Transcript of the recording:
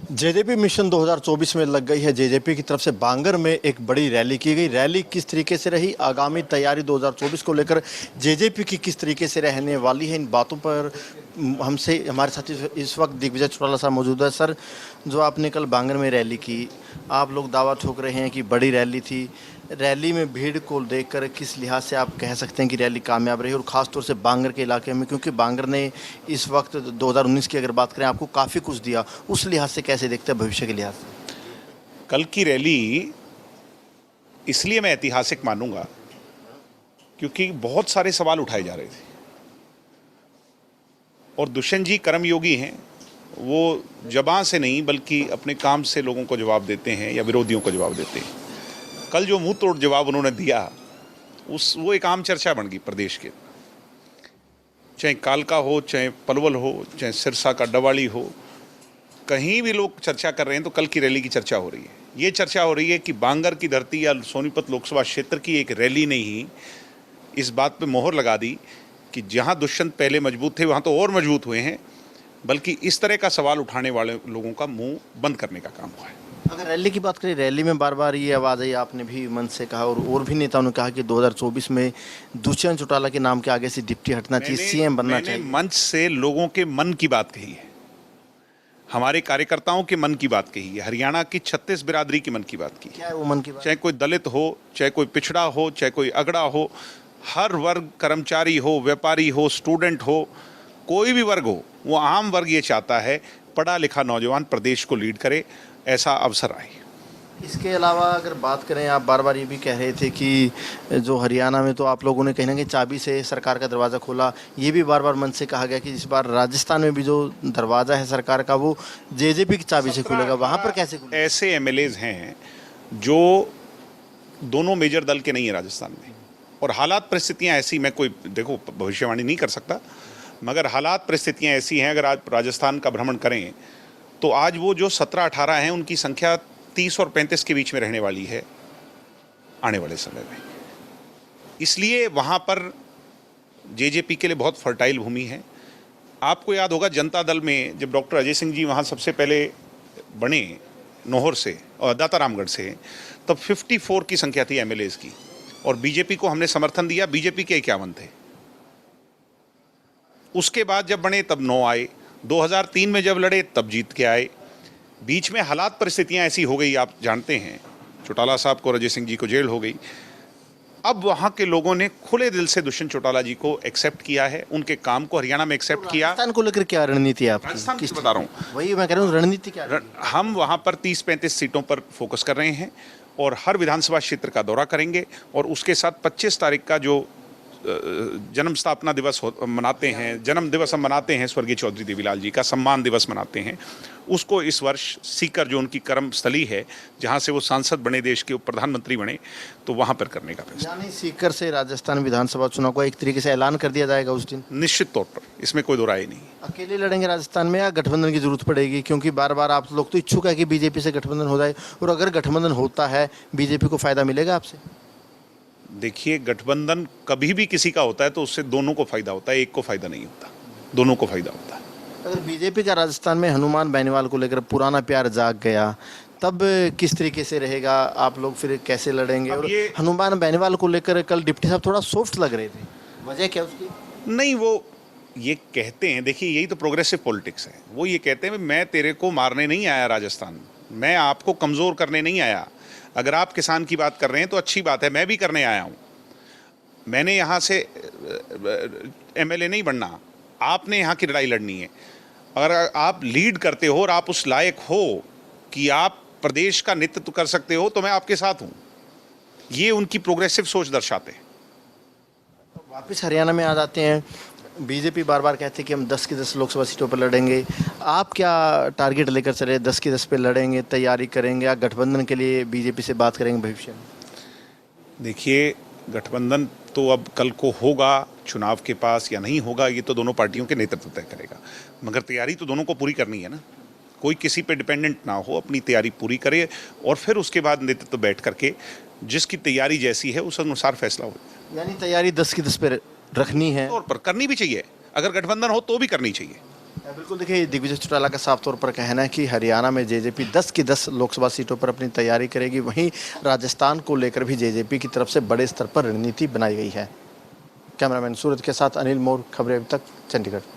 JJP mission 2024 में लग गई है। जेजेपी की तरफ से बांगर में एक बड़ी रैली की गई। रैली किस तरीके से रही, आगामी तैयारी 2024 को लेकर जेजेपी की किस तरीके से रहने वाली है, इन बातों पर हमसे हमारे साथ इस वक्त दिग्विजय चौटाला साहब मौजूद है। सर, जो आपने कल बांगर में रैली की, आप लोग दावा ठोक रहे हैं कि बड़ी रैली थी। रैली में भीड़ को देखकर किस लिहाज से आप कह सकते हैं कि रैली कामयाब रही, और ख़ासतौर से बांगर के इलाके में, क्योंकि बांगर ने इस वक्त 2019 की अगर बात करें आपको काफ़ी कुछ दिया, उस लिहाज से कैसे देखते हैं भविष्य के लिहाज से? कल की रैली इसलिए मैं ऐतिहासिक मानूंगा क्योंकि बहुत सारे सवाल उठाए जा रहे थे और दुष्यंत जी कर्मयोगी हैं। वो जबान से नहीं बल्कि अपने काम से लोगों को जवाब देते हैं या विरोधियों को जवाब देते हैं। कल जो मुंह तोड़ जवाब उन्होंने दिया वो एक आम चर्चा बन गई प्रदेश के, चाहे कालका हो, चाहे पलवल हो, चाहे सिरसा का डवाली हो, कहीं भी लोग चर्चा कर रहे हैं तो कल की रैली की चर्चा हो रही है। ये चर्चा हो रही है कि बांगर की धरती या सोनीपत लोकसभा क्षेत्र की एक रैली ने ही इस बात पे मोहर लगा दी कि जहां दुष्यंत पहले मजबूत थे वहां तो और मजबूत हुए हैं, बल्कि इस तरह का सवाल उठाने वाले लोगों का मुंह बंद करने का काम हुआ है। अगर रैली की बात करें, रैली में बार बार ये आवाज़ आई, आपने भी मन से कहा और भी नेताओं ने कहा कि 2024 में दुष्यंत चौटाला के नाम के आगे से डिप्टी हटना चाहिए, सीएम बनना चाहिए। मंच से लोगों के मन की बात कही है, हमारे कार्यकर्ताओं के मन की बात कही है, हरियाणा की 36 बिरादरी की मन की बात की। क्या है वो मन की बात? चाहे कोई दलित हो, चाहे कोई पिछड़ा हो, चाहे कोई अगड़ा हो, हर वर्ग, कर्मचारी हो, व्यापारी हो, स्टूडेंट हो, कोई भी वर्ग हो, वो आम वर्ग ये चाहता है पढ़ा लिखा नौजवान प्रदेश को लीड करे, ऐसा अवसर आए। इसके अलावा अगर बात करें, आप बार बार ये भी कह रहे थे कि जो हरियाणा में तो आप लोगों ने कहीं ना कहीं चाबी से सरकार का दरवाज़ा खोला, ये भी बार बार मन से कहा गया कि इस बार राजस्थान में भी जो दरवाज़ा है सरकार का वो जेजेपी की चाबी से खुलेगा, वहाँ पर कैसे खुलेगा? ऐसे एमएलएज हैं जो दोनों मेजर दल के नहीं है राजस्थान में, और हालात परिस्थितियां ऐसी, मैं कोई देखो भविष्यवाणी नहीं कर सकता, मगर हालात परिस्थितियां ऐसी हैं। अगर आज राजस्थान का भ्रमण करें तो आज वो जो 17-18 हैं उनकी संख्या 30 और 35 के बीच में रहने वाली है आने वाले समय में। इसलिए वहाँ पर जेजेपी के लिए बहुत फर्टाइल भूमि है। आपको याद होगा जनता दल में जब डॉक्टर अजय सिंह जी वहाँ सबसे पहले बने नौहर से और दातारामगढ़ से, तब 54 की संख्या थी एमएलएज की, और बीजेपी को हमने समर्थन दिया, बीजेपी के 51 थे। उसके बाद जब बने तब 9 आए, 2003 में जब लड़े तब जीत के आए। बीच में हालात परिस्थितियां ऐसी हो गई, आप जानते हैं, चौटाला साहब को और अजय सिंह जी को जेल हो गई। अब वहां के लोगों ने खुले दिल से दुष्यंत चौटाला जी को एक्सेप्ट किया है, उनके काम को हरियाणा में एक्सेप्ट किया। राजस्थान को लेकर क्या रणनीति है आपकी? राजस्थान की बता रहा हूँ, वही मैं कह रहा हूँ, रणनीति क्या है? हम वहां पर 30-35 सीटों पर फोकस कर रहे हैं और हर विधानसभा क्षेत्र का दौरा करेंगे, और उसके साथ 25 तारीख का जो जन्म स्थापना दिवस मनाते हैं, जन्म दिवस हम मनाते हैं, स्वर्गीय चौधरी देवीलाल जी का सम्मान दिवस मनाते हैं, उसको इस वर्ष सीकर जो उनकी कर्म स्थली है, जहां से वो सांसद बने, देश के प्रधानमंत्री बने, तो वहां पर करने का फैसला। यानी सीकर से राजस्थान विधानसभा चुनाव को एक तरीके से ऐलान कर दिया जाएगा उस दिन? निश्चित तौर पर, इसमें कोई दो राय नहीं। अकेले लड़ेंगे राजस्थान में या गठबंधन की जरूरत पड़ेगी? क्योंकि बार बार आप लोग तो इच्छुक है कि बीजेपी से गठबंधन हो जाए, और अगर गठबंधन होता है बीजेपी को फायदा मिलेगा आपसे? देखिए, गठबंधन कभी भी किसी का होता है तो उससे दोनों को फायदा होता है, एक को फायदा नहीं होता, दोनों को फायदा होता है। अगर बीजेपी का राजस्थान में हनुमान बेनीवाल को लेकर पुराना प्यार जाग गया, तब किस तरीके से रहेगा? आप लोग फिर कैसे लड़ेंगे? और हनुमान बेनीवाल को लेकर कल डिप्टी साहब थोड़ा सॉफ्ट लग रहे थे, वजह क्या उसकी? नहीं, वो ये कहते हैं, देखिए यही तो प्रोग्रेसिव पॉलिटिक्स है, वो ये कहते हैं मैं तेरे को मारने नहीं आया राजस्थान, मैं आपको कमज़ोर करने नहीं आया। अगर आप किसान की बात कर रहे हैं तो अच्छी बात है, मैं भी करने आया हूँ। मैंने यहाँ से एमएलए नहीं बनना, आपने यहाँ की लड़ाई लड़नी है। अगर आप लीड करते हो और आप उस लायक हो कि आप प्रदेश का नेतृत्व कर सकते हो तो मैं आपके साथ हूँ। ये उनकी प्रोग्रेसिव सोच दर्शाते हैं। वापस हरियाणा में आ जाते हैं। बीजेपी बार बार कहते हैं कि हम 10 की 10 लोकसभा सीटों पर लड़ेंगे। आप क्या टारगेट लेकर चले? 10 की 10 पे लड़ेंगे, तैयारी करेंगे, या गठबंधन के लिए बीजेपी से बात करेंगे भविष्य में? देखिए, गठबंधन तो अब कल को होगा चुनाव के पास या नहीं होगा, ये तो दोनों पार्टियों के नेतृत्व तय करेगा, मगर तैयारी तो दोनों को पूरी करनी है ना। कोई किसी पे डिपेंडेंट ना हो, अपनी तैयारी पूरी करे और फिर उसके बाद नेतृत्व बैठ करके जिसकी तैयारी जैसी है उस अनुसार फैसला हो। यानी तैयारी 10 की 10 पे रखनी है और पर करनी भी चाहिए, अगर गठबंधन हो तो भी करनी चाहिए। बिल्कुल, देखिए दिग्विजय चौटाला का साफ तौर पर कहना है कि हरियाणा में जेजेपी 10 की 10 लोकसभा सीटों पर अपनी तैयारी करेगी, वहीं राजस्थान को लेकर भी जेजेपी की तरफ से बड़े स्तर पर रणनीति बनाई गई है। कैमरामैन सूरज के साथ अनिल मोर, खबरें अब तक, चंडीगढ़।